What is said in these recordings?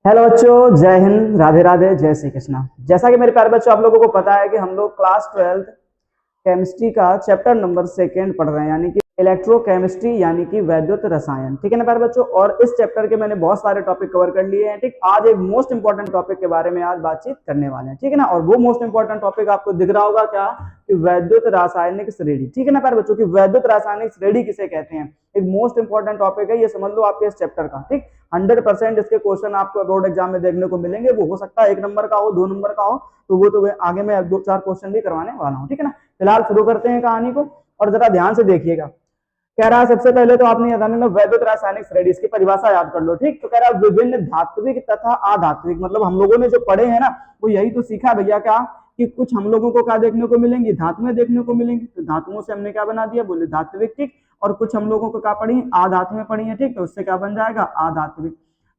Hello बच्चों, जय हिंद, राधे राधे, जय श्री कृष्णा। जैसा कि मेरे प्यारे बच्चों आप लोगों को पता है कि हम लोग क्लास 12 केमिस्ट्री का चैप्टर नंबर 2 पढ़ रहे हैं, यानी कि इलेक्ट्रोकेमिस्ट्री यानी कि वैद्युत रसायन। ठीक है ना प्यारे बच्चों। और इस चैप्टर के मैंने बहुत सारे टॉपिक कवर कर लिए हैं। ठीक, आज एक मोस्ट इंपॉर्टेंट टॉपिक के बारे में आज बातचीत करने वाले हैं। ठीक है ना। और वो मोस्ट इंपॉर्टेंट टॉपिक आपको दिख रहा होगा क्या, कि वैद्युत रासायनिक श्रेणी। ठीक है ना प्यारे बच्चों, की वैद्युत रासायनिक श्रेणी किसे कहते हैं, एक मोस्ट इंपॉर्टेंट टॉपिक है, ये समझ लो आपके इस चैप्टर का। ठीक, 100% इसके क्वेश्चन आपको बोर्ड एग्जाम में देखने को मिलेंगे। वो हो सकता है 1 नंबर का हो, 2 नंबर का हो, तो वो तो आगे मैं 2-4 क्वेश्चन भी करवाने वाला हूँ। ठीक है ना। फिलहाल शुरू करते हैं कहानी को, और जरा ध्यान से देखिएगा। कह रहा है सबसे पहले तो आपने याद रखना वैद्युत रासायनिक श्रेणी, इसकी परिभाषा याद कर लो। ठीक, तो कह रहा है विभिन्न धात्विक तथा अधात्विक, मतलब हम लोगों ने जो पढ़े हैं ना, वो यही तो सीखा भैया क्या, कि कुछ हम लोगों को क्या देखने को मिलेंगी, धातुएं देखने को मिलेंगी। तो धातुओं से हमने क्या बना दिया, बोले धात्विक। ठीक, और कुछ हम लोगों को क्या पढ़ी, अधातुएं पढ़ी है। ठीक, तो उससे क्या बन जाएगा, अधात्विक।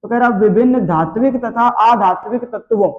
तो कह रहा विभिन्न धात्विक तथा अधात्विक तत्वों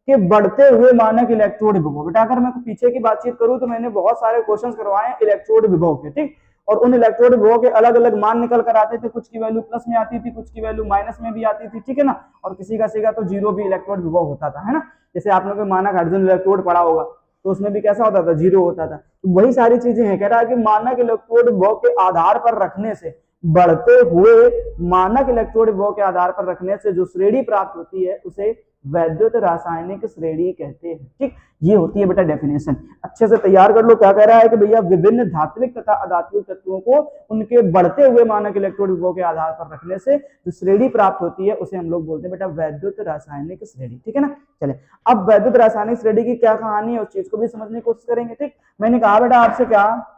के बढ़ते हुए मानक इलेक्ट्रोड विभव। बेटा अगर मैं पीछे की बातचीत करूं तो मैंने बहुत सारे क्वेश्चन करवाए हैं इलेक्ट्रोड विभव के। ठीक, और उन इलेक्ट्रोड विभव के अलग अलग मान निकल कर आते थे। कुछ की वैल्यू प्लस में आती थी, कुछ की वैल्यू माइनस में भी आती थी। ठीक है ना। और किसी का सीधा तो जीरो भी इलेक्ट्रोड विभव होता था, है ना। जैसे आप लोगों ने मानक हाइड्रोजन इलेक्ट्रोड पढ़ा होगा, तो उसमें भी कैसा होता था, जीरो होता था। तो वही सारी चीजें हैं। कह रहा है कि मानक इलेक्ट्रोड विभव के आधार पर रखने से, बढ़ते हुए मानक इलेक्ट्रोड विभव के आधार पर रखने से जो श्रेणी प्राप्त होती है उसे वैद्युत रासायनिक श्रेणी कहते हैं। ठीक, ये होती है बेटा डेफिनेशन। अच्छे से तैयार कर लो। क्या कह रहा है कि भैया विभिन्न धात्विक तथा अधात्विक तत्वों को उनके बढ़ते हुए मानक इलेक्ट्रोड विभव के आधार पर रखने से जो श्रेणी प्राप्त होती है उसे हम लोग बोलते हैं बेटा वैद्युत रासायनिक श्रेणी। ठीक है ना। चले, अब वैद्युत रासायनिक श्रेणी की क्या कहानी है उस चीज को भी समझने की कोशिश करेंगे। ठीक, मैंने कहा बेटा आपसे क्या,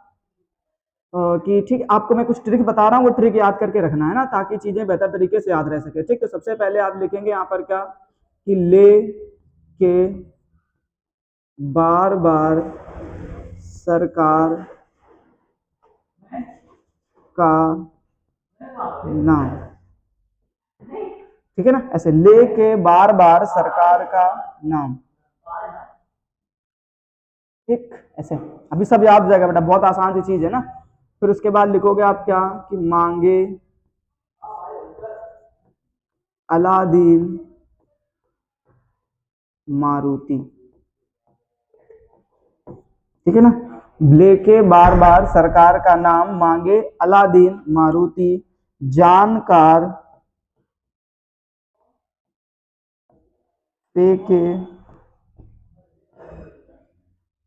कि ठीक आपको मैं कुछ ट्रिक बता रहा हूँ, वो ट्रिक याद करके रखना है ना, ताकि चीजें बेहतर तरीके से याद रह सके। ठीक, तो सबसे पहले आप लिखेंगे यहाँ पर क्या, कि ले के बार बार सरकार का नाम। ठीक है ना, ऐसे ले के बार बार सरकार का नाम। ठीक, ऐसे अभी सब याद हो जाएगा बेटा, बहुत आसान सी चीज है ना। फिर उसके बाद लिखोगे आप क्या, कि मांगे अलादीन मारुति। ठीक है ना, लेके बार बार सरकार का नाम, मांगे अलादीन मारुति, जानकार पे के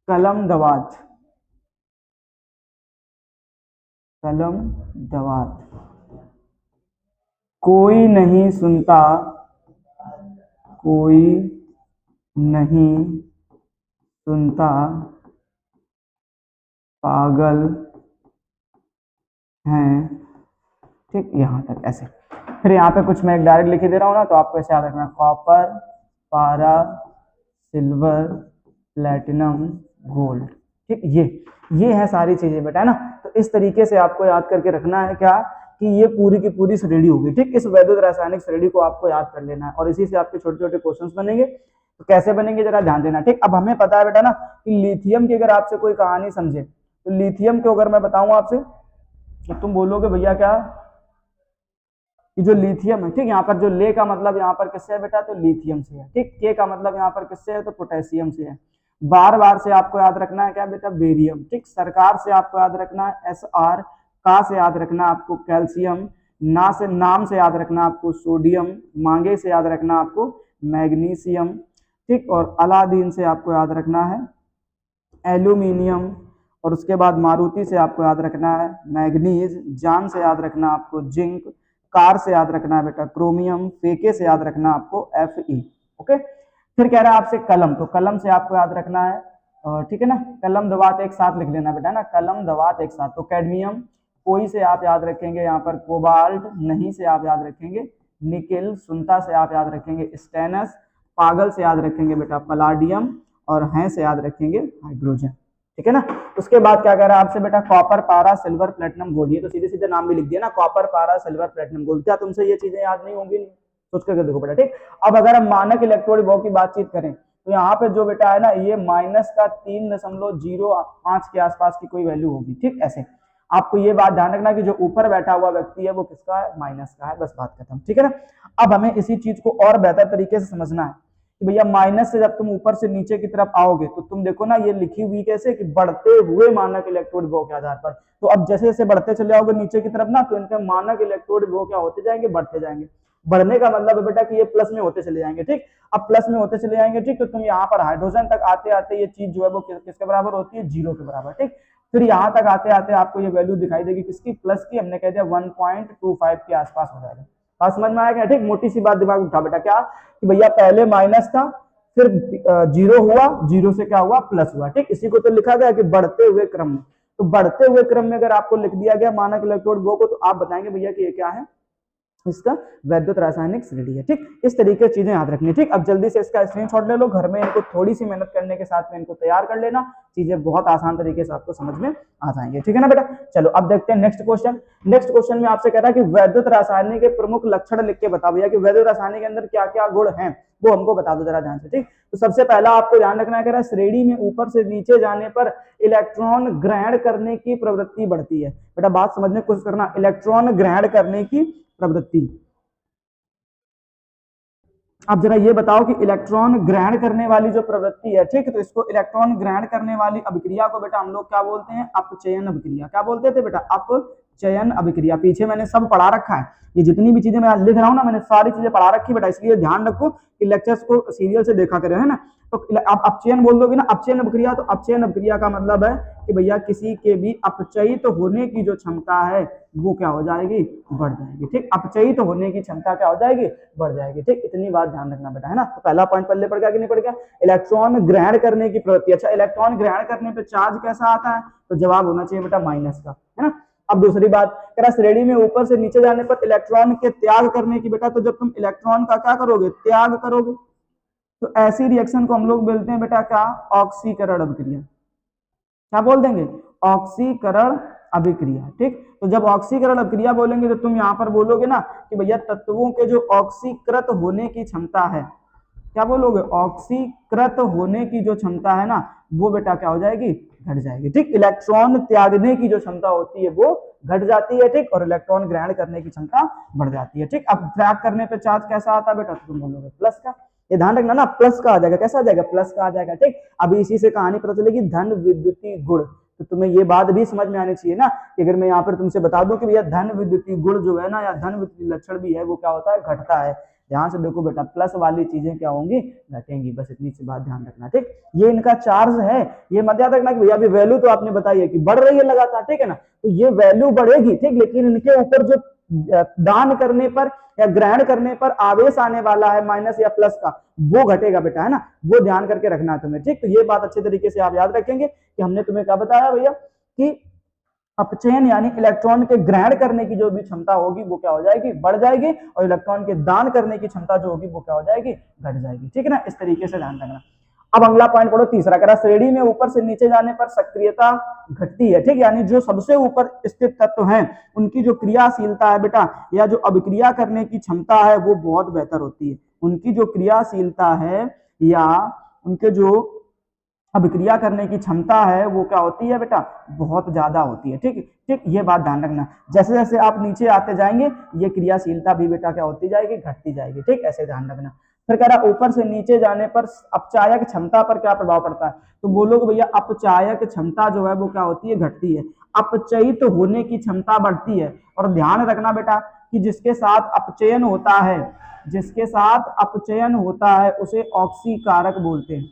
कलम दवात। कलम दवात कोई नहीं सुनता, कोई नहीं सुनता, पागल हैं। ठीक, यहां तक ऐसे। फिर यहाँ पे कुछ मैं एक डायरेक्ट लिख दे रहा हूँ ना, तो आपको ऐसे याद रखना, कॉपर, पारा, सिल्वर, प्लेटिनम, गोल्ड। ठीक, ये है सारी चीजें बेटा, है ना। तो इस तरीके से आपको याद करके रखना है क्या, कि ये पूरी की पूरी श्रेणी होगी। ठीक, इस वैद्युत रासायनिक श्रेणी को आपको याद कर लेना है, और इसी से आपके छोटे छोटे क्वेश्चन बनेंगे। तो कैसे बनेंगे जरा ध्यान देना। ठीक, अब हमें पता है बेटा ना, कि लिथियम की अगर आपसे कोई कहानी समझे, तो लिथियम को अगर मैं बताऊं आपसे, तो तुम बोलोगे भैया क्या, कि जो लिथियम है, ठीक, यहाँ पर जो ले का मतलब यहाँ पर किससे है बेटा, तो लिथियम से है। ठीक, के का मतलब यहाँ पर किससे है, तो पोटेशियम से है। बार बार से आपको याद रखना है क्या बेटा, बेरियम। ठीक, सरकार से आपको याद रखना है SR, का से याद रखना आपको कैल्शियम, ना से नाम से याद रखना आपको सोडियम, मांगे से याद रखना आपको मैग्नीशियम। ठीक, और अलादीन से आपको याद रखना है एल्यूमिनियम, और उसके बाद मारुति से आपको याद रखना है मैग्नीज, जान से याद रखना आपको जिंक, कार से याद रखना है बेटा क्रोमियम, फेके से याद रखना आपको Fe। ओके, फिर कह रहा है आपसे कलम, तो कलम से आपको याद रखना है, ठीक है ना, कलम दवात एक साथ लिख लेना बेटा ना, कलम दवात एक साथ। तो कैडमियम, कोई से आप याद रखेंगे यहाँ पर कोबाल्ट, नहीं से आप याद रखेंगे निकिल, सुनता से आप याद रखेंगे स्टेनस, पागल से याद रखेंगे बेटा पलाडियम, और हैं से याद रखेंगे हाइड्रोजन। ठीक है ना। उसके बाद क्या कह रहा है आपसे बेटा, कॉपर, पारा, सिल्वर, प्लेटिनम, गोल्ड। ये तो सीधे सीधे नाम भी लिख दिया ना, कॉपर, पारा, सिल्वर, प्लेटिनम, गोल्ड। क्या तुमसे ये चीजें याद नहीं होंगी, सोच करके देखो बेटा। ठीक, अब अगर हम मानक इलेक्ट्रोड विभव की बातचीत करें, तो यहाँ पे जो बेटा है ना, ये -3.05 के आसपास की कोई वैल्यू होगी। ठीक, ऐसे। आपको ये बात ध्यान रखना कि जो ऊपर बैठा हुआ व्यक्ति है वो किसका है, माइनस का है, बस बात खत्म, ठीक है ना। अब हमें इसी चीज को और बेहतर तरीके से समझना है कि भैया माइनस से जब तुम ऊपर से नीचे की तरफ आओगे तो तुम देखो ना ये लिखी हुई कैसे कि बढ़ते हुए मानक इलेक्ट्रोड विभव के आधार पर। तो अब जैसे जैसे बढ़ते चले जाओगे नीचे की तरफ ना तो इनके मानक इलेक्ट्रोड विभव क्या होते जाएंगे, बढ़ते जाएंगे। बढ़ने का मतलब है बेटा कि ये प्लस में होते चले जाएंगे, ठीक। अब प्लस में होते चले जाएंगे, ठीक। तो तुम यहाँ पर हाइड्रोजन तक आते आते ये चीज जो है वो किसके बराबर होती है, 0 के बराबर, ठीक। फिर यहाँ तक आते आते आपको ये वैल्यू दिखाई देगी किसकी, प्लस की। हमने कह दिया 1.25 के आसपास हो जाएगा। बात समझ में आएगा, ठीक। मोटी सी बात दिमाग में उठा बेटा, क्या कि भैया पहले माइनस था, फिर 0 हुआ, 0 से क्या हुआ, प्लस हुआ, ठीक। इसी को तो लिखा गया कि बढ़ते हुए क्रम में। तो बढ़ते हुए क्रम में अगर आपको लिख दिया गया मानक इलेक्ट्रोड विभव को, तो आप बताएंगे भैया कि ये क्या है, इसका वैद्युत रासायनिक श्रेणी है, ठीक। इस तरीके की चीजें याद रखनी, ठीक। अब जल्दी से इसका स्क्रीनशॉट ले लो, घर में इनको थोड़ी सी मेहनत करने के साथ में इनको तैयार कर लेना, चीजें बहुत आसान तरीके से आपको समझ में आ जाएंगे, ठीक है ना बेटा। चलो अब देखते हैं नेक्स्ट क्वेश्चन। नेक्स्ट क्वेश्चन में आपसे कह रहा है कि वैद्युत रासायनिक के प्रमुख लक्षण लिख के बता भैया कि वैद्युत रासायनिक के अंदर क्या क्या गुण हैं, वो हमको बता दो जरा ध्यान से, ठीक। तो सबसे पहला आपको ध्यान रखना है, श्रेणी में ऊपर से नीचे जाने पर इलेक्ट्रॉन ग्रहण करने की प्रवृत्ति बढ़ती है। बेटा बात समझने की कोशिश करना, इलेक्ट्रॉन ग्रहण करने की प्रवृत्ति। अब जरा ये बताओ कि इलेक्ट्रॉन ग्रहण करने वाली जो प्रवृत्ति है, ठीक, तो इसको इलेक्ट्रॉन ग्रहण करने वाली अभिक्रिया को बेटा हम लोग क्या बोलते हैं, अपचयन अभिक्रिया। क्या बोलते थे बेटा, अपचयन अभिक्रिया। पीछे मैंने सब पढ़ा रखा है, ये जितनी भी चीजें मैं लिख रहा हूँ ना, मैंने सारी चीजें पढ़ा रखी बेटा, इसलिए ध्यान रखो कि लेक्चर्स को सीरियल से देखा करें, है ना। तो आप अपचयन बोल दोगे ना, अपचयन अभिक्रिया, तो अपचयन अभिक्रिया का मतलब है कि भैया किसी के भी अपचयित होने की जो क्षमता है वो क्या हो जाएगी, बढ़ जाएगी, ठीक। अपचयित होने की क्षमता क्या हो जाएगी, बढ़ जाएगी, ठीक। इतनी बात ध्यान रखना बेटा, है ना। तो पहला पॉइंट पल्ले पड़ गया कि नहीं पड़ गया, इलेक्ट्रॉन ग्रहण करने की प्रवृत्ति। अच्छा, इलेक्ट्रॉन ग्रहण करने पे चार्ज कैसा आता है, तो जवाब होना चाहिए बेटा माइनस का, है ना। अब दूसरी बात कह रहा, श्रेणी में ऊपर से नीचे जाने पर इलेक्ट्रॉन के त्याग करने की। बेटा तो जब तुम इलेक्ट्रॉन का क्या करोगे, त्याग करोगे, तो ऐसी रिएक्शन को हम लोग बोलते हैं बेटा क्या, ऑक्सीकरण अभिक्रिया। क्या बोल देंगे, ऑक्सीकरण अभिक्रिया, ठीक। तो जब ऑक्सीकरण अभिक्रिया बोलेंगे तो तुम यहाँ पर बोलोगे ना कि भैया तत्वों के जो ऑक्सीकृत होने की क्षमता है, क्या बोलोगे, ऑक्सीकृत होने की जो क्षमता है ना, वो बेटा क्या हो जाएगी, घट जाएगी, ठीक। इलेक्ट्रॉन त्यागने की जो क्षमता होती है वो घट जाती है, ठीक, और इलेक्ट्रॉन ग्रहण करने की क्षमता बढ़ जाती है, ठीक। अब त्याग करने पे चार्ज कैसा आता है बेटा, तो तुम बोलोगे प्लस का। ये ध्यान रखना ना, प्लस का आ जाएगा, कैसा आ जाएगा, प्लस का आ जाएगा, ठीक। अभी इसी से कहानी पता चलेगी, धन विद्युतीय गुण। तो तुम्हें ये बात भी समझ में आनी चाहिए ना कि अगर मैं यहाँ पर तुमसे बता दूं कि भैया धन विद्युतीय गुण जो है ना, या धन विद्युतीय लक्षण भी है, वो क्या होता है, घटता है। ध्यान से देखो बेटा, प्लस वाली चीजें क्या होंगी, घटेंगी, बस इतनी सी बात ध्यान रखना, ठीक। ये इनका चार्ज है, ये मत याद रखना कि भैया अभी वैल्यू तो आपने बताई है कि बढ़ रही है लगातार, ठीक है ना। तो ये वैल्यू बढ़ेगी, ठीक, लेकिन इनके ऊपर जो दान करने पर या ग्रहण करने पर आवेश आने वाला है माइनस या प्लस का, वो घटेगा बेटा, है ना। वो ध्यान करके रखना है तुम्हें, ठीक। तो ये बात अच्छे तरीके से आप याद रखेंगे कि हमने तुम्हें क्या बताया भैया कि अपचयन यानी इलेक्ट्रॉन के ग्रहण करने की जो भी क्षमता होगी वो क्या हो जाएगी, बढ़ जाएगी, और इलेक्ट्रॉन के दान करने की क्षमता जो होगी वो क्या हो जाएगी, घट जाएगी, ठीक है ना। इस तरीके से ध्यान रखना। अब अगला पॉइंट पढ़ो, तीसरा कह रहा, श्रेणी में ऊपर से नीचे जाने पर सक्रियता घटती है, ठीक। यानी जो सबसे ऊपर स्थित तत्व हैं उनकी जो क्रियाशीलता है बेटा, या जो अभिक्रिया करने की क्षमता है वो बहुत बेहतर होती है। उनकी जो क्रियाशीलता है या उनके जो अभिक्रिया करने की क्षमता है वो क्या होती है बेटा, बहुत ज्यादा होती है, ठीक, ठीक। ये बात ध्यान रखना, जैसे जैसे आप नीचे आते जाएंगे ये क्रियाशीलता भी बेटा क्या होती जाएगी, घटती जाएगी, ठीक। ऐसे ध्यान रखना। फिर कह रहा, ऊपर से नीचे जाने पर अपचायक क्षमता पर क्या प्रभाव पड़ता है, तो बोलोगे भैया अपचायक क्षमता जो है वो क्या होती है, घटती है। अपचयित होने की क्षमता बढ़ती है। और ध्यान रखना बेटा कि जिसके साथ अपचयन होता है, जिसके साथ अपचयन होता है उसे ऑक्सीकारक बोलते हैं।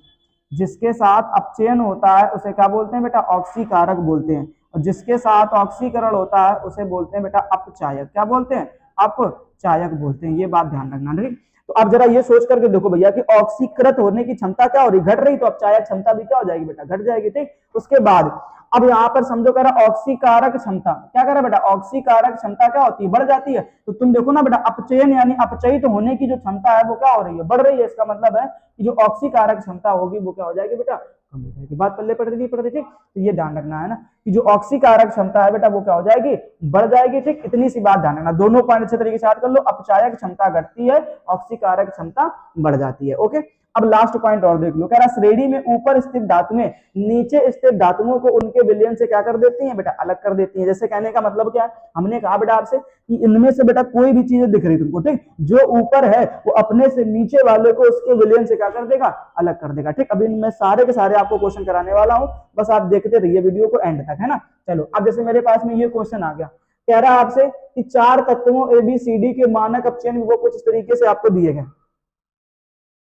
जिसके साथ अपचयन होता है उसे क्या बोलते हैं बेटा, ऑक्सीकारक बोलते हैं। और जिसके साथ ऑक्सीकरण होता है उसे बोलते हैं बेटा अपचायक। क्या बोलते हैं, अपचायक बोलते हैं। ये बात ध्यान रखना, ठीक। तो अब जरा ये सोच करके देखो भैया कि ऑक्सीकृत होने की क्षमता क्या हो रही, घट रही, तो अपचायक क्षमता भी क्या हो जाएगी बेटा, घट जाएगी, ठीक। उसके बाद अब यहाँ पर समझो कह रहा ऑक्सीकारक क्षमता, क्या कह रहा बेटा, ऑक्सीकारक क्षमता क्या होती है, बढ़ जाती है। तो तुम देखो ना बेटा, अपचयन यानी अपचयित होने की जो क्षमता है वो क्या हो रही है, बढ़ रही है। इसका मतलब है कि जो ऑक्सीकारक क्षमता होगी वो क्या हो जाएगी बेटा, कम हो जाएगी। बात पल्ले पड़ रही ठीक। तो ये ध्यान रखना है ना कि जो ऑक्सीकारक क्षमता है बेटा वो क्या हो जाएगी, बढ़ जाएगी, ठीक। इतनी सी बात ध्यान रखना, दोनों पॉइंट अच्छे तरीके से याद कर लो। अपचायक क्षमता घटती है, ऑक्सीकारक क्षमता बढ़ जाती है, ओके। अब लास्ट पॉइंट और देख लो, कह रहा श्रेणी में ऊपर स्थित धातुएं नीचे स्थित धातुओं को उनके विलयन से क्या कर देती हैं बेटा, अलग कर देती हैं। जैसे कहने का मतलब क्या है, हमने कहा बेटा आपसे कि इनमें से बेटा कोई भी चीज दिख रही तुमको, ठीक, जो ऊपर है वो अपने से नीचे वाले को उसके विलयन से क्या कर देगा, अलग कर देगा, ठीक। अभी इनमें सारे के सारे आपको क्वेश्चन कराने वाला हूं, बस आप देखते रहिए वीडियो को एंड तक, है ना। चलो अब जैसे मेरे पास में ये क्वेश्चन आ गया, कह रहा है आपसे कि चार तत्वों एबीसीडी के मानक अपचयन वो कुछ इस तरीके से आपको दिए गए,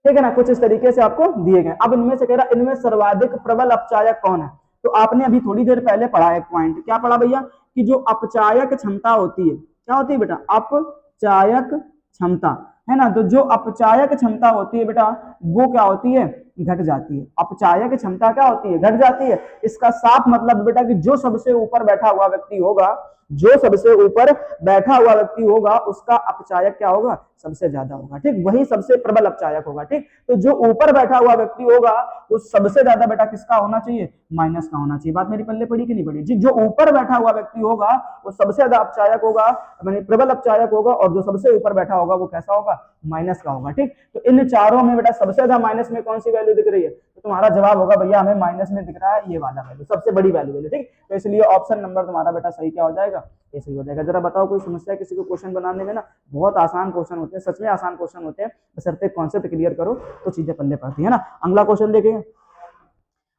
ठीक है ना, कुछ इस तरीके से आपको दिए गए। अब इनमें से कह रहा इनमें सर्वाधिक प्रबल अपचायक कौन है। तो आपने अभी थोड़ी देर पहले पढ़ा एक पॉइंट, क्या पढ़ा भैया, कि जो अपचायक क्षमता होती है, क्या होती है बेटा, अपचायक क्षमता, है ना। तो जो अपचायक क्षमता होती है बेटा वो क्या होती है, घट जाती है। अपचायक क्षमता क्या होती है, घट जाती है। इसका साफ मतलब बेटा कि जो सबसे ऊपर बैठा हुआ व्यक्ति होगा, जो सबसे ऊपर बैठा हुआ व्यक्ति होगा उसका अपचायक क्या होगा, सबसे ज्यादा होगा, ठीक, वही सबसे प्रबल अपचायक होगा, ठीक। तो जो ऊपर बैठा हुआ व्यक्ति होगा वो सबसे ज्यादा बेटा किसका होना चाहिए, माइनस का होना चाहिए। बात मेरी पल्ले पड़ी कि नहीं पड़ी जी। जो ऊपर बैठा हुआ व्यक्ति होगा वो सबसे ज्यादा अपचायक होगा, माने प्रबल अपचायक होगा, और जो सबसे ऊपर बैठा होगा वो कैसा होगा, माइनस का होगा, ठीक। तो इन चारों में बेटा सबसे ज्यादा माइनस में कौन सी वैल्यू दिख रही है, तो तुम्हारा जवाब होगा भैया हमें माइनस में दिख रहा है ये वाला वैल्यू, सबसे बड़ी वैल्यू, ठीक। तो इसलिए ऑप्शन नंबर तुम्हारा बेटा सही क्या हो जाएगा, ये सही हो जाएगा। जरा बताओ कोई समस्या किसी को क्वेश्चन बनाने में ना, बहुत आसान क्वेश्चन होते हैं, सच में आसान क्वेश्चन होते हैं, बशर्ते कॉन्सेप्ट क्लियर करो तो चीजें पल्ले पड़ती है ना। अगला क्वेश्चन देखें।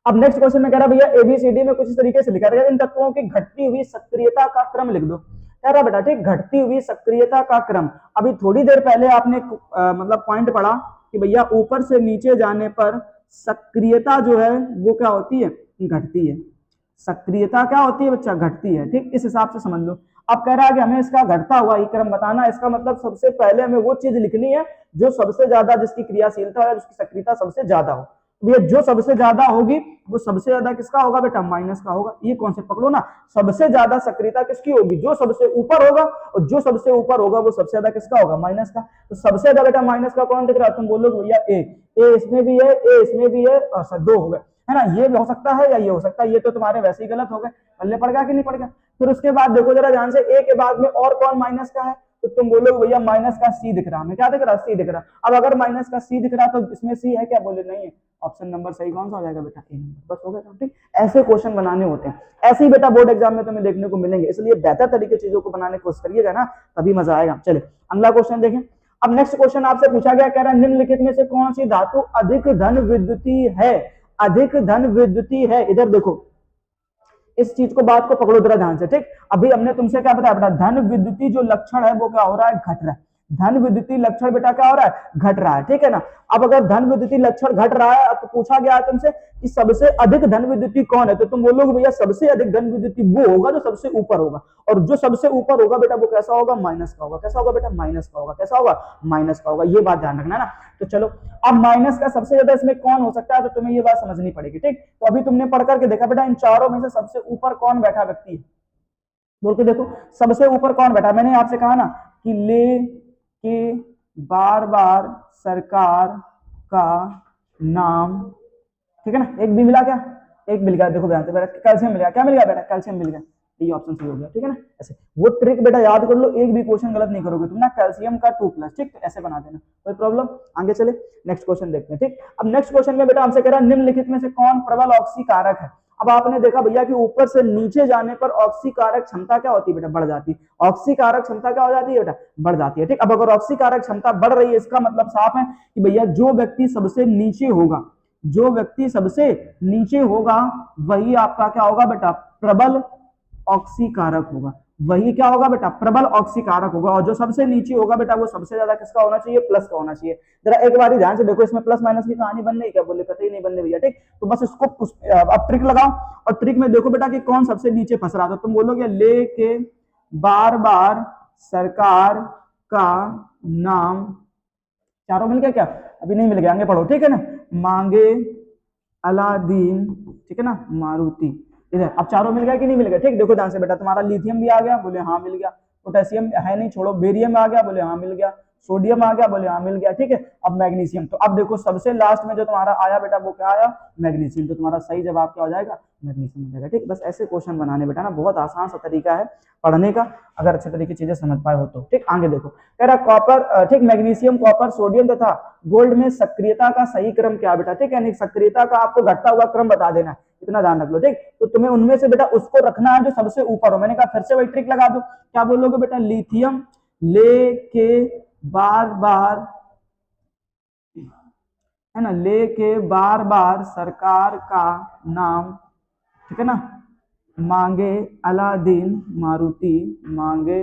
अब नेक्स्ट क्वेश्चन में कह रहा भैया एबीसीडी में कुछ इस तरीके से लिखा है, इन तत्वों की घटती हुई सक्रियता का क्रम लिख दो। कह रहा बेटा ठीक, घटती हुई सक्रियता का क्रम। अभी थोड़ी देर पहले आपने मतलब पॉइंट पढ़ा कि भैया ऊपर से नीचे जाने पर सक्रियता जो है वो क्या होती है, घटती है। सक्रियता क्या होती है बच्चा, घटती है, ठीक। इस हिसाब से समझ लो। अब कह रहा है कि हमें इसका घटता हुआ ही क्रम बताना। इसका मतलब सबसे पहले हमें वो चीज लिखनी है जो सबसे ज्यादा, जिसकी क्रियाशीलता है, जिसकी सक्रियता सबसे ज्यादा हो। ये जो सबसे ज्यादा होगी वो सबसे ज्यादा किसका होगा बेटा, माइनस का होगा। ये कॉन्सेप्ट पकड़ो ना, सबसे ज्यादा सक्रियता किसकी होगी, जो सबसे ऊपर होगा, और जो सबसे ऊपर होगा वो सबसे ज्यादा किसका होगा, माइनस का। तो सबसे ज्यादा बेटा माइनस का कौन दिख रहा है, तुम बोलोगे भैया ए इसमें भी है, ए इसमें भी है, और दो हो गए, है ना। ये भी हो सकता है या ये हो सकता है, ये तो तुम्हारे वैसे ही गलत हो गए, पल्ले पड़ गया कि नहीं पड़ गया। फिर उसके बाद देखो जरा ध्यान से, ए के बाद में और कौन माइनस का है, तो तुम बोलोगे भैया माइनस का सी दिख रहा, हमें क्या दिख रहा, सी दिख रहा। अब अगर माइनस का सी दिख रहा तो इसमें सी है क्या, बोले नहीं है। ऑप्शन नंबर सही कौन सा हो जाएगा बेटा, ए नंबर, बस हो गया, ठीक। ऐसे क्वेश्चन बनाने होते हैं, ऐसे ही बेटा बोर्ड एग्जाम में तुम्हें देखने को मिलेंगे, इसलिए बेहतर तरीके चीजों को बनाने की कोशिश करिएगा ना, तभी मजा आएगा। चले अगला क्वेश्चन देखें। अब नेक्स्ट क्वेश्चन आपसे पूछा गया, कह रहा है निम्नलिखित में से कौन सी धातु अधिक धन विद्युती है, अधिक धन विद्युती है। इधर देखो, इस चीज को, बात को पकड़ो जरा ध्यान से, ठीक। अभी हमने तुमसे क्या बताया बेटा, धन विद्युती जो लक्षण है वो क्या हो रहा है, घट रहा है। धन विद्युती लक्षण बेटा क्या हो रहा है, घट रहा है, ठीक है ना। अब अगर धन विद्युती लक्षण घट रहा है तो पूछा गया है तुमसे कि सबसे अधिक धन विद्युती कौन है, तो तुम बोलोगे भैया सबसे अधिक धन विद्युती वो होगा जो सबसे ऊपर होगा, और जो सबसे ऊपर होगा बेटा वो कैसा होगा, माइनस का होगा। कैसा होगा बेटा, माइनस का होगा। कैसा होगा, माइनस का होगा। ये बात ध्यान रखना है ना। तो चलो, अब माइनस का सबसे ज्यादा इसमें कौन हो सकता है, तो तुम्हें ये बात समझनी पड़ेगी, ठीक। तो अभी तुमने पढ़ करके देखा बेटा, इन चारों में से सबसे ऊपर कौन बैठा व्यक्ति है, बोल के देखो सबसे ऊपर कौन बैठा। मैंने आपसे कहा ना कि ले के बार बार सरकार का नाम, ठीक है ना। एक भी मिला क्या, एक मिल गया, देखो बेटा कैल्शियम मिल गया, क्या मिल गया बेटा, कैल्शियम मिल गया, ये ऑप्शन सही हो गया, ठीक है ना। ऐसे वो ट्रिक बेटा याद कर लो, एक भी क्वेश्चन गलत नहीं करोगे तुम ना, कैल्शियम का 2+, ठीक, तो ऐसे बना देना, कोई प्रॉब्लम। आगे चले, नेक्स्ट क्वेश्चन देखते हैं, ठीक। अब नेक्स्ट क्वेश्चन में बेटा हमसे कह रहा है निम्नलिखित में से कौन प्रबल ऑक्सीकारक है। अब आपने देखा भैया कि ऊपर से नीचे जाने पर ऑक्सीकारक क्षमता क्या होती है बेटा, बढ़ जाती है। ऑक्सीकारक क्षमता क्या हो जाती है बेटा, बढ़ जाती है, ठीक। अब अगर ऑक्सीकारक क्षमता बढ़ रही है, इसका मतलब साफ है कि भैया जो व्यक्ति सबसे नीचे होगा, जो व्यक्ति सबसे नीचे होगा वही आपका क्या होगा बेटा, प्रबल ऑक्सीकारक होगा। वही क्या होगा बेटा, प्रबल ऑक्सीकारक होगा। और जो सबसे नीचे होगा बेटा वो सबसे ज्यादा किसका होना चाहिए, प्लस का होना चाहिए। जरा एक बार ध्यान से देखो, इसमें प्लस माइनस की कहानी बन रही क्या, बोले कतई नहीं बन रही भैया, ठीक। तो बस इसको अब ट्रिक लगाओ, और ट्रिक में देखो बेटा कि कौन सबसे नीचे फंस रहा था। तुम बोलोगे ले के बार बार सरकार का नाम, चारों मिल गया क्या, अभी नहीं मिल गया, आगे पढ़ो, ठीक है ना। मांगे अलादीन, ठीक है ना, मारुति, इधर। अब चारों मिल गया कि नहीं मिल गया, ठीक। देखो ध्यान से बेटा, तुम्हारा लिथियम भी आ गया, बोले हाँ मिल गया। पोटेशियम है नहीं, छोड़ो। बेरियम आ गया, बोले हाँ मिल गया। सोडियम आ गया, बोले हाँ मिल गया, ठीक है। अब मैग्नीशियम, तो अब देखो सबसे लास्ट में जो तुम्हारा आया बेटा वो क्या आया, मैग्नीशियम, तो तुम्हारा सही जवाब क्या हो जाएगा, मैग्नीशियम हो जाएगा, ठीक। बस ऐसे क्वेश्चन बनाने बेटा ना, बहुत आसान सा तरीका है पढ़ने का, अगर अच्छे तरीके चीजें समझ पाए हो तो, ठीक। आगे देखो कह रहा कॉपर, ठीक, मैग्नीशियम, कॉपर, सोडियम तथा गोल्ड में सक्रियता का सही क्रम क्या बेटा, ठीक है, सक्रियता का आपको घटता हुआ क्रम बता देना है, इतना ध्यान रख लो, ठीक। तो तुम्हें उनमें से बेटा उसको रखना है जो सबसे ऊपर हो। मैंने कहा फिर से वही ट्रिक लगा दो, क्या बोलोगे बेटा, लिथियम लेके बार बार, है ना, लेके बार बार सरकार का नाम, ठीक है ना, मांगे अलादीन मारुति, मांगे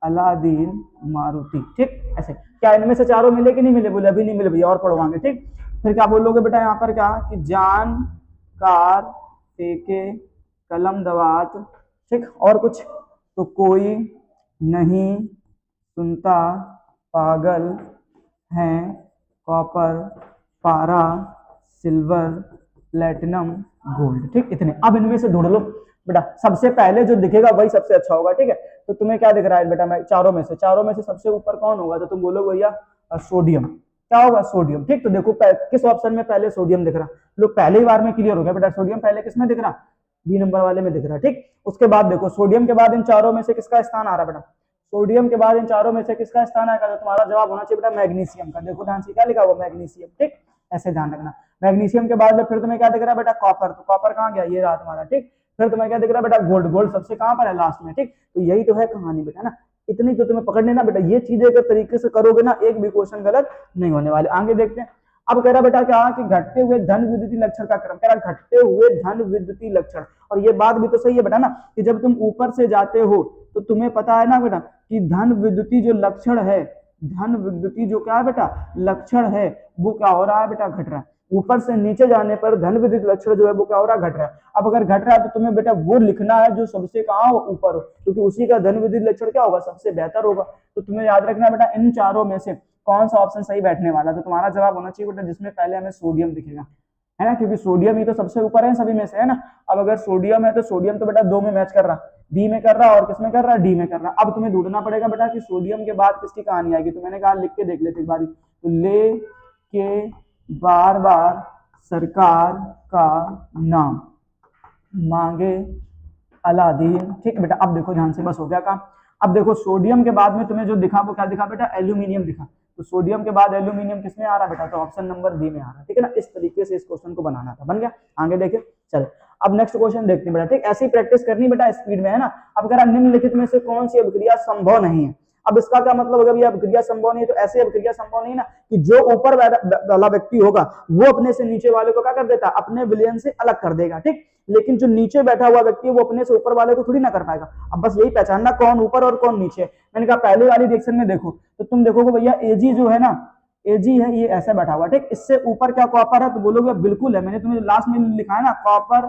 अलादीन मारुति, ठीक। ऐसे क्या इनमें से चारों मिले कि नहीं मिले, बोले अभी नहीं मिले भैया, और पढ़वाएंगे, ठीक। फिर क्या बोलोगे बेटा यहाँ पर, क्या कि जानकार फेंके कलम दवात, ठीक, और कुछ, तो कोई नहीं सुनता पागल हैं कॉपर पारा सिल्वर प्लेटिनम गोल्ड, ठीक। इतने, अब इनमें से ढूंढ लो बेटा, सबसे पहले जो दिखेगा वही सबसे अच्छा होगा, ठीक है। तो तुम्हें क्या दिख रहा है बेटा, मैं चारों में से सबसे ऊपर कौन होगा, तो तुम बोलोगे भैया सोडियम, क्या होगा, सोडियम, ठीक। तो देखो किस ऑप्शन में पहले सोडियम दिख रहा, लोग पहले ही बार में क्लियर हो गया बेटा, सोडियम पहले किस में दिख रहा, बी नंबर वाले में दिख रहा, ठीक। उसके बाद देखो सोडियम के बाद इन चारों में से किसका स्थान आ रहा बेटा, सोडियम के बाद इन चारों में से किसका स्थान आएगा, तो तुम्हारा जवाब होना चाहिए बेटा मैग्नीशियम का। देखो ध्यान से क्या लिखा हुआ, मैग्नीशियम, ठीक, ऐसे ध्यान रखना। मैग्नीशियम के बाद फिर तुम्हें क्या दिख रहा है बेटा, कॉपर, तो कॉपर कहाँ गया, ये रहा तुम्हारा, ठीक। फिर तुम्हें क्या दिख रहा है बेटा, गोल्ड, गोल्ड सबसे कहाँ पर है, लास्ट में, ठीक। तो यही तो है कहानी बेटा ना, इतनी तो तुम्हें पकड़ने ना बेटा, ये चीजें अगर तरीके से करोगे ना, एक भी क्वेश्चन गलत नहीं होने वाले। आगे देखते हैं, अब कह रहा बेटा क्या कि घटते हुए धन विद्युतीय लक्षण का क्रम, कह रहा घटते हुए धन विद्युतीय लक्षण, और ये बात भी तो सही है बेटा ना, कि जब तुम ऊपर से जाते हो तो तुम्हें पता है ना बेटा कि धन विद्युतीय जो लक्षण है, धन विद्युतीय जो क्या है बेटा लक्षण है, वो क्या हो रहा है बेटा, घट रहा है। ऊपर से नीचे जाने पर धन विद्युत लक्षण जो है वो क्या हो रहा है, घट रहा है। अब अगर घट रहा है तो तुम्हें बेटा वो लिखना है जो सबसे कहाँ हो, ऊपर हो, क्योंकि उसी का धन विद्युत लक्षण क्या होगा, सबसे बेहतर होगा। तो तुम्हें याद रखना बेटा इन चारों में से कौन सा ऑप्शन सही बैठने वाला, तो तुम्हारा जवाब होना चाहिए बेटा जिसमें पहले हमें सोडियम दिखेगा, है ना, क्योंकि सोडियम ही तो सबसे ऊपर है सभी में से, है ना। अब अगर सोडियम है तो सोडियम तो बेटा दो में मैच कर रहा, बी में कर रहा और किस में कर रहा, डी में कर रहा। अब तुम्हें ढूंढना पड़ेगा बेटा कि सोडियम के बाद किसकी कहानी आएगी, तो मैंने कहा लिख के देख लेते एक बारी, तो ले के बार बार सरकार का नाम मांगे अलादीन, ठीक बेटा। अब देखो ध्यान से, बस हो गया काम। अब देखो सोडियम के बाद में तुम्हें जो दिखा वो क्या दिखा बेटा, एल्यूमिनियम दिखा, तो सोडियम के बाद एल्यूमिनियम किसमें आ रहा बेटा, तो ऑप्शन नंबर बी में आ रहा, ठीक है ना। इस तरीके से इस क्वेश्चन को बनाना था, बन गया। आगे देखे, चलो अब नेक्स्ट क्वेश्चन देखते हैं बेटा, ठीक। ऐसी प्रैक्टिस करनी बेटा स्पीड में, है ना। अब कह रहा निम्नलिखित में से कौन सी अभिक्रिया संभव नहीं है। अब इसका क्या मतलब, अगर ये अभिक्रिया संभव नहीं है तो ऐसे अभिक्रिया संभव नहीं ना कि जो ऊपर वाला व्यक्ति होगा वो अपने से नीचे वाले को क्या कर देता, अपने विलयन से अलग कर देगा, ठीक। लेकिन जो नीचे बैठा हुआ व्यक्ति है वो अपने से ऊपर वाले को थोड़ी ना कर पाएगा। अब बस यही पहचानना कौन ऊपर और कौन नीचे। मैंने कहा पहले वाली रिएक्शन में देखो तो तुम देखोगे भैया एजी जो है ना, एजी है ये ऐसा बैठा हुआ, ठीक। इससे ऊपर क्या कॉपर है, तो बोलोगे बिल्कुल है, मैंने तुम्हें लास्ट में लिखा है ना, कॉपर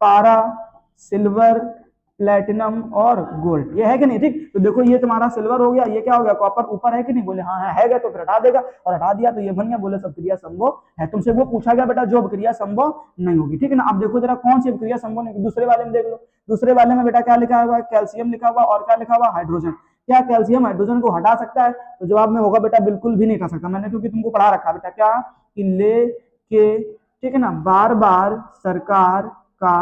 पारा सिल्वर प्लेटिनम और गोल्ड, ये है कि नहीं, ठीक। तो देखो ये तुम्हारा सिल्वर हो गया, ये क्या हो गया, कॉपर ऊपर है कि नहीं, बोले हाँ है, तो फिर हटा देगा, और हटा दिया तो ये बन गया, बोले सब क्रिया संभव है। तुमसे वो पूछा गया बेटा जो क्रिया संभव नहीं होगी, ठीक है ना। अब देखो जरा कौन सी क्रिया संभव नहीं, दूसरे वाले में देख लो, दूसरे वाले में बेटा क्या लिखा हुआ है, कैल्शियम लिखा हुआ, और क्या लिखा हुआ, हाइड्रोजन। क्या कैल्शियम हाइड्रोजन को हटा सकता है, तो जवाब में होगा बेटा बिल्कुल भी नहीं हटा सकता। मैंने क्योंकि तुमको पढ़ा रखा बेटा क्या कि ले के, ठीक है ना, बार बार सरकार का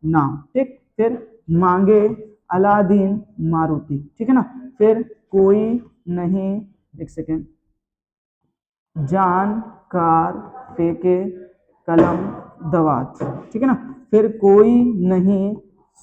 नाम, ठीक। फिर मांगे अलादीन मारुति, ठीक है ना। फिर कोई नहीं, एक सेकेंड, जानकार फेंके कलम दवात, ठीक है ना। फिर कोई नहीं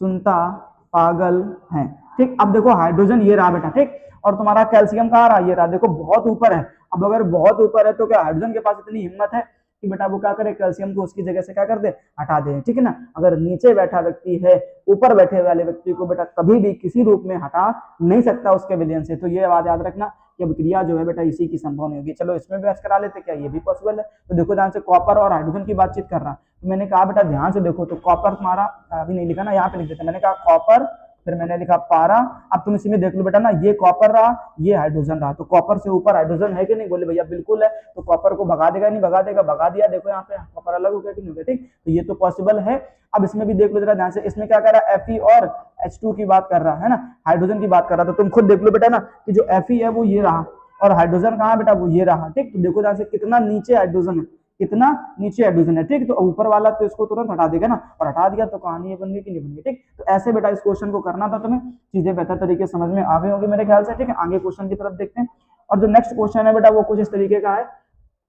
सुनता पागल है, ठीक। अब देखो हाइड्रोजन ये रहा बेटा, ठीक। और तुम्हारा कैल्शियम कहाँ रहा, ये रहा, देखो बहुत ऊपर है। अब अगर बहुत ऊपर है तो क्या हाइड्रोजन के पास इतनी हिम्मत है कि बेटा वो क्या करे, कैल्शियम को उसकी जगह से क्या कर दे, हटा दे, ठीक है ना। अगर नीचे बैठा व्यक्ति है ऊपर बैठे वाले व्यक्ति को बेटा कभी भी किसी रूप में हटा नहीं सकता उसके विलयन से। तो ये बात याद रखना कि अभिक्रिया जो है बेटा इसी की संभव नहीं होगी। चलो इसमें भी करा लेते, क्या ये भी पॉसिबल है। तो देखो ध्यान से, कॉपर और हाइड्रोजन की बातचीत कर रहा, तो मैंने कहा बेटा ध्यान से देखो, तो कॉपर तुम्हारा अभी नहीं लिखा ना, यहाँ पे लिख देते, मैंने कहा कॉपर, फिर मैंने लिखा पारा। अब तुम इसी में देख लो बेटा ना, ये कॉपर रहा, ये हाइड्रोजन रहा, तो कॉपर से ऊपर हाइड्रोजन है कि नहीं, बोले भैया बिल्कुल है। तो कॉपर को भगा देगा, नहीं भगा देगा, भगा दिया, देखो यहाँ पे कॉपर अलग हो गया कि नहीं हो गया, ठीक। तो ये तो पॉसिबल है। अब इसमें भी देख लो जरा ध्यान से, इसमें क्या कर रहा है, Fe और H2 की बात कर रहा है ना, हाइड्रोजन की बात कर रहा था। तुम खुद देख लो बेटा ना कि जो Fe है वो ये रहा, और हाइड्रोजन कहाँ है बेटा, वो ये रहा। ठीक, तो देखो ध्यान से कितना नीचे हाइड्रोजन है, कितना नीचे हाइड्रोजन है। ठीक, तो ऊपर वाला तो इसको तुरंत हटा देगा ना, और हटा दिया तो कहानी बन गई कि नहीं बन गई। ठीक, तो ऐसे बेटा इस क्वेश्चन को करना था तुम्हें, चीजें बेहतर तरीके से समझ में आ गई होंगी मेरे ख्याल से। ठीक है, आगे क्वेश्चन की तरफ देखते हैं। और जो नेक्स्ट क्वेश्चन है बेटा वो कुछ इस तरीके का है,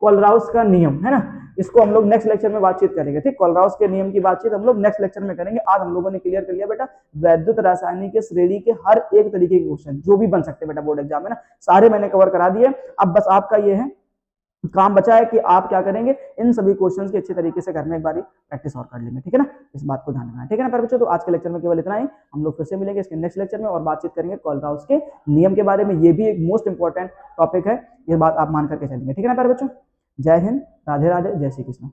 कोलराउस का नियम है ना, इसको हम लोग नेक्स्ट लेक्चर में बातचीत करेंगे। ठीक, कोलराउस के नियम की बातचीत हम लोग नेक्स्ट लेक्चर में करेंगे। आज हम लोगों ने क्लियर कर लिया बेटा वैद्युत रासायनिक के श्रेणी के हर एक तरीके के क्वेश्चन जो भी बन सकते हैं बेटा बोर्ड एग्जाम में ना, सारे मैंने कवर करा दिए। अब बस आपका ये है काम बचा है कि आप क्या करेंगे, इन सभी क्वेश्चंस की अच्छे तरीके से घर में एक बारी प्रैक्टिस और कर लेंगे। ठीक है ना, इस बात को ध्यान रखना है। ठीक है ना प्यारे बच्चों, तो आज के लेक्चर में केवल इतना ही। हम लोग फिर से मिलेंगे इसके नेक्स्ट लेक्चर में और बातचीत करेंगे कोलराउस के नियम के बारे में। ये भी एक मोस्ट इंपॉर्टेंट टॉपिक है, ये बात आप मान करके चलेंगे। ठीक है ना प्यारे बच्चों, जय हिंद, राधे राधे, जय श्री कृष्ण।